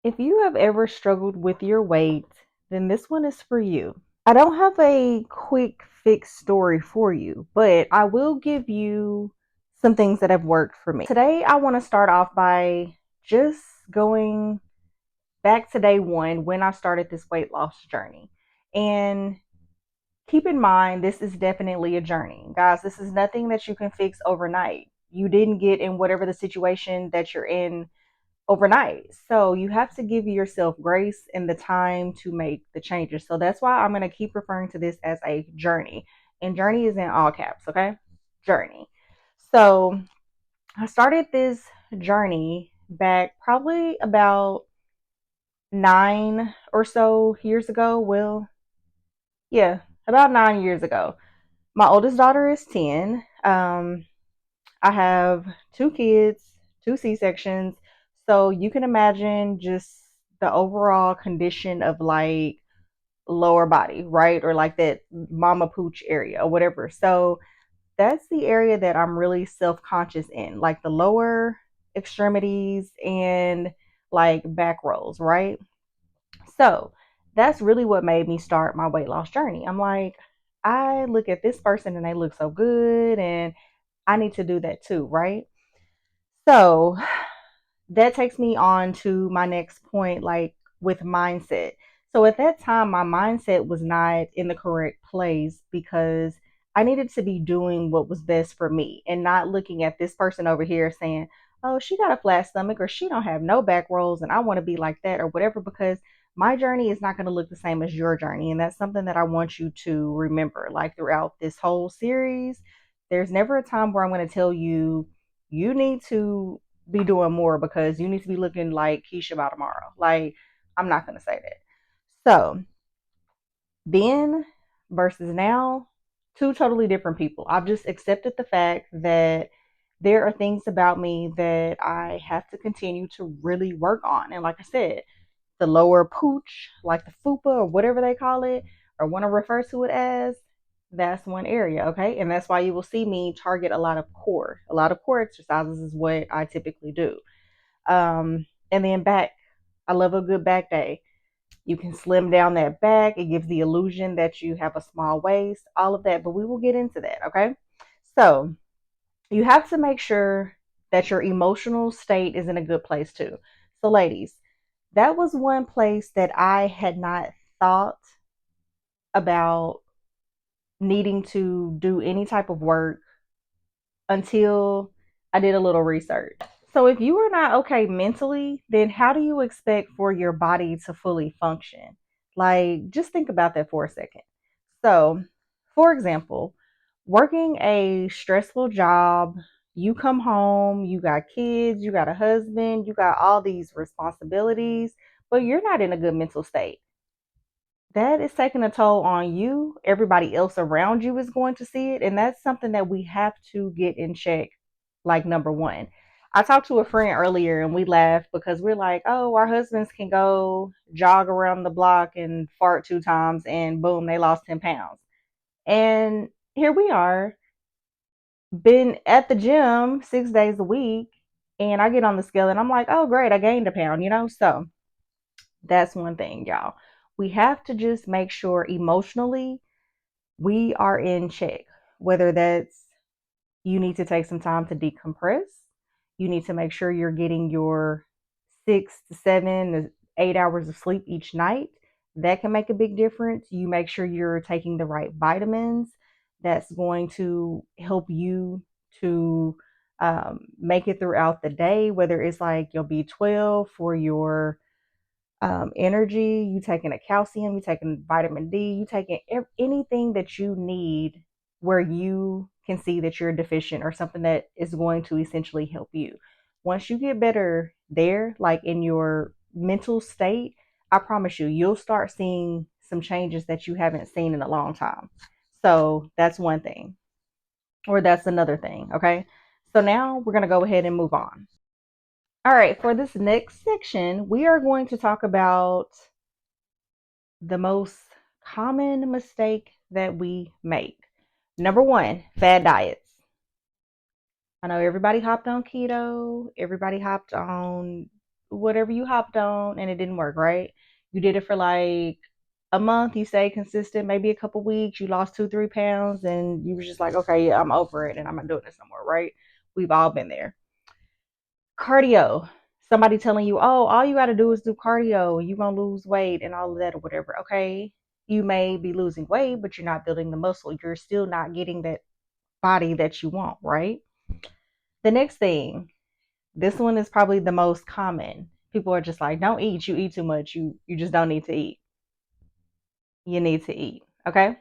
If you have ever struggled with your weight, then this one is for you. I don't have a quick fix story for you, but I will give you some things that have worked for me. Today, I want to start off by just going back to day one when I started this weight loss journey. And keep in mind, this is definitely a journey. Guys, this is nothing that you can fix overnight. You didn't get in whatever the situation that you're in overnight. So you have to give yourself grace and the time to make the changes. So that's why I'm going to keep referring to this as a journey. And journey is in all caps, okay? Journey. So I started this journey back probably about 9 or so years ago. Well, yeah, about 9 years ago. My oldest daughter is 10. I have two kids, two C-sections. So you can imagine just the overall condition of like lower body, right? Or like that mama pooch area or whatever. So that's the area that I'm really self-conscious in, like the lower extremities and like back rolls, right? So that's really what made me start my weight loss journey. I'm like, I look at this person and they look so good and I need to do that too, right? So that takes me on to my next point, like with mindset. So at that time, my mindset was not in the correct place because I needed to be doing what was best for me and not looking at this person over here saying, oh, she got a flat stomach or she don't have no back rolls and I want to be like that or whatever, because my journey is not going to look the same as your journey. And that's something that I want you to remember. Like throughout this whole series, there's never a time where I'm going to tell you, you need to be doing more because you need to be looking like Keisha by tomorrow. Like, I'm not going to say that. So, then versus now, two totally different people. I've just accepted the fact that there are things about me that I have to continue to really work on. And like I said, the lower pooch, like the fupa or whatever they call it, or want to refer to it as, that's one area, okay? And that's why you will see me target a lot of core. A lot of core exercises is what I typically do. And then back, I love a good back day. You can slim down that back. It gives the illusion that you have a small waist, all of that, but we will get into that, okay? So you have to make sure that your emotional state is in a good place too. So, ladies, that was one place that I had not thought about needing to do any type of work until I did a little research. So, if you are not okay mentally, then how do you expect for your body to fully function? Like, just think about that for a second. So, for example, working a stressful job, you come home, you got kids, you got a husband, you got all these responsibilities, but you're not in a good mental state. That is taking a toll on you. Everybody else around you is going to see it. And that's something that we have to get in check, like number one. I talked to a friend earlier and we laughed because we're like, oh, our husbands can go jog around the block and fart 2 times and boom, they lost 10 pounds. And here we are, been at the gym 6 days a week, and I get on the scale and I'm like, oh, great, I gained a pound, you know? So that's one thing, y'all. We have to just make sure emotionally we are in check, whether that's you need to take some time to decompress. You need to make sure you're getting your 6 to 7 to 8 hours of sleep each night. That can make a big difference. You make sure you're taking the right vitamins. That's going to help you to make it throughout the day, whether it's like your B12 for your energy, you taking a calcium, you taking vitamin D, you taking anything that you need where you can see that you're deficient or something that is going to essentially help you. Once you get better there, like in your mental state, I promise you, you'll start seeing some changes that you haven't seen in a long time. So that's one thing, or that's another thing. Okay. So now we're going to go ahead and move on. All right. For this next section, we are going to talk about the most common mistake that we make. Number one, fad diets. I know everybody hopped on keto, everybody hopped on whatever you hopped on and it didn't work, right? You did it for like a month, you stayed consistent, maybe a couple weeks, you lost 2, 3 pounds, and you were just like, okay, yeah, I'm over it and I'm not doing this no more, right? We've all been there. Cardio. Somebody telling you, oh, all you got to do is do cardio, you're going to lose weight and all of that or whatever. Okay. You may be losing weight, but you're not building the muscle. You're still not getting that body that you want, right? The next thing, this one is probably the most common. People are just like, don't eat. You eat too much. You just don't need to eat. You need to eat. Okay.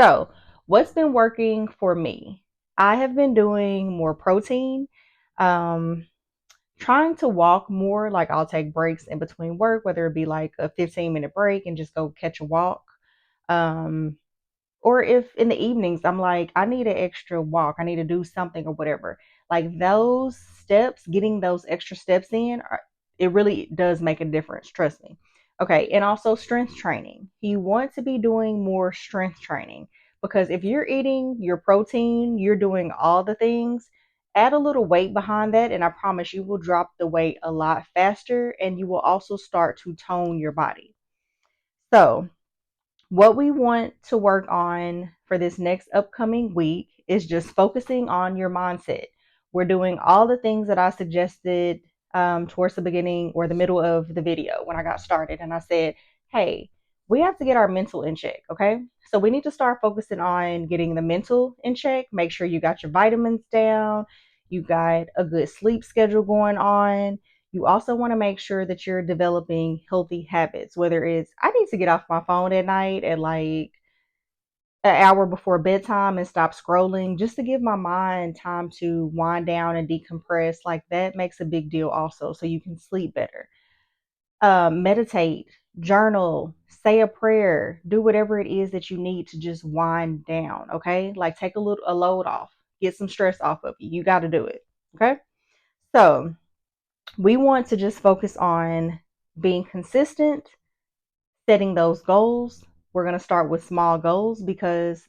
So, what's been working for me? I have been doing more protein. Um, Trying to walk more. Like I'll take breaks in between work, whether it be like a 15-minute break and just go catch a walk. Um, or if in the evenings I'm like, I need an extra walk, I need to do something or whatever. Like those steps, getting those extra steps in, it really does make a difference. Trust me. Okay. And also strength training. You want to be doing more strength training because if you're eating your protein, you're doing all the things. Add a little weight behind that, and I promise you will drop the weight a lot faster, and you will also start to tone your body. So, what we want to work on for this next upcoming week is just focusing on your mindset. We're doing all the things that I suggested towards the beginning or the middle of the video when I got started. And I said, hey, we have to get our mental in check. Okay. So we need to start focusing on getting the mental in check. Make sure you got your vitamins down, you got a good sleep schedule going on. You also want to make sure that you're developing healthy habits, whether it's I need to get off my phone at night at like an hour before bedtime and stop scrolling just to give my mind time to wind down and decompress. Like that makes a big deal also, so you can sleep better. Meditate, journal, say a prayer, do whatever it is that you need to just wind down. Okay, like take a load off, get some stress off of you. You got to do it. Okay, so we want to just focus on being consistent, setting those goals. We're going to start with small goals because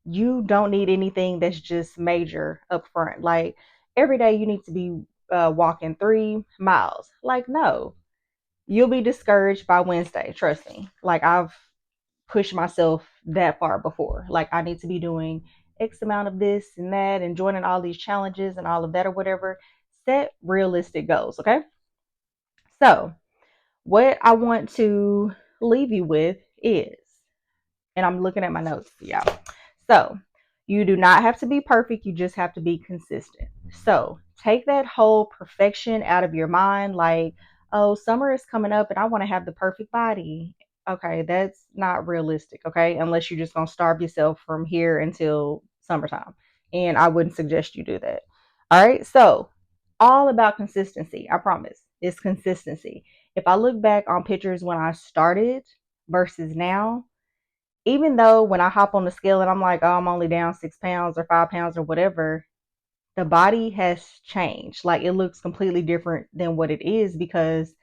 you don't need anything that's just major up front. Like every day you need to be walking 3 miles. Like, no, you'll be discouraged by Wednesday. Trust me. Like, I've pushed myself that far before. Like, I need to be doing X amount of this and that and joining all these challenges and all of that or whatever. Set realistic goals. Okay. So, what I want to leave you with is, and I'm looking at my notes, y'all. So, you do not have to be perfect, you just have to be consistent. So, take that whole perfection out of your mind. Like, oh, summer is coming up and I want to have the perfect body. Okay, that's not realistic, okay? Unless you're just going to starve yourself from here until summertime. And I wouldn't suggest you do that. All right, so all about consistency. I promise. It's consistency. If I look back on pictures when I started versus now, even though when I hop on the scale and I'm like, oh, I'm only down 6 pounds or 5 pounds or whatever, the body has changed. Like it looks completely different than what it is because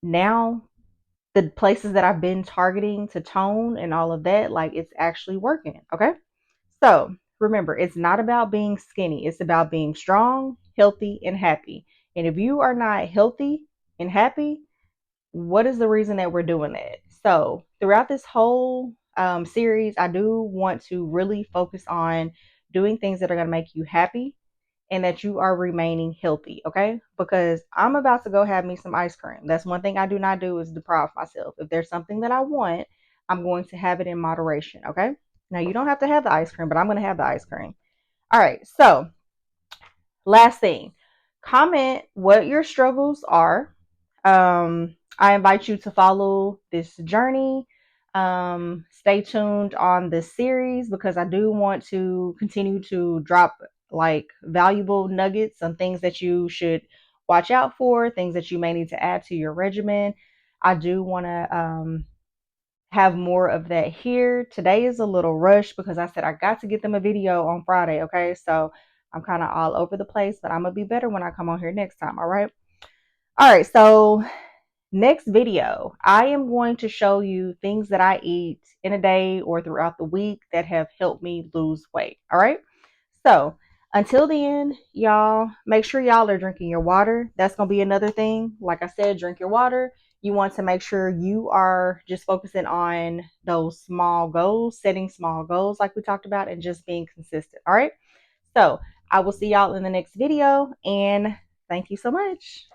now the places that I've been targeting to tone and all of that, like it's actually working. Okay. So remember, it's not about being skinny, it's about being strong, healthy, and happy. And if you are not healthy and happy, what is the reason that we're doing that? So, throughout this whole series, I do want to really focus on doing things that are going to make you happy and that you are remaining healthy, okay? Because I'm about to go have me some ice cream. That's one thing I do not do is deprive myself. If there's something that I want, I'm going to have it in moderation, okay? Now, you don't have to have the ice cream, but I'm going to have the ice cream. All right, so last thing, comment what your struggles are. I invite you to follow this journey. Stay tuned on this series because I do want to continue to drop like valuable nuggets on things that you should watch out for, things that you may need to add to your regimen. I do want to have more of that here. Today is a little rush because I said I got to get them a video on Friday. Okay, so I'm kind of all over the place, but I'm gonna be better when I come on here next time. All right, so next video, I am going to show you things that I eat in a day or throughout the week that have helped me lose weight. All right. So Until then, y'all, make sure y'all are drinking your water. That's going to be another thing. Like I said, drink your water. You want to make sure you are just focusing on those small goals, setting small goals like we talked about, and just being consistent. All right. So I will see y'all in the next video, and thank you so much.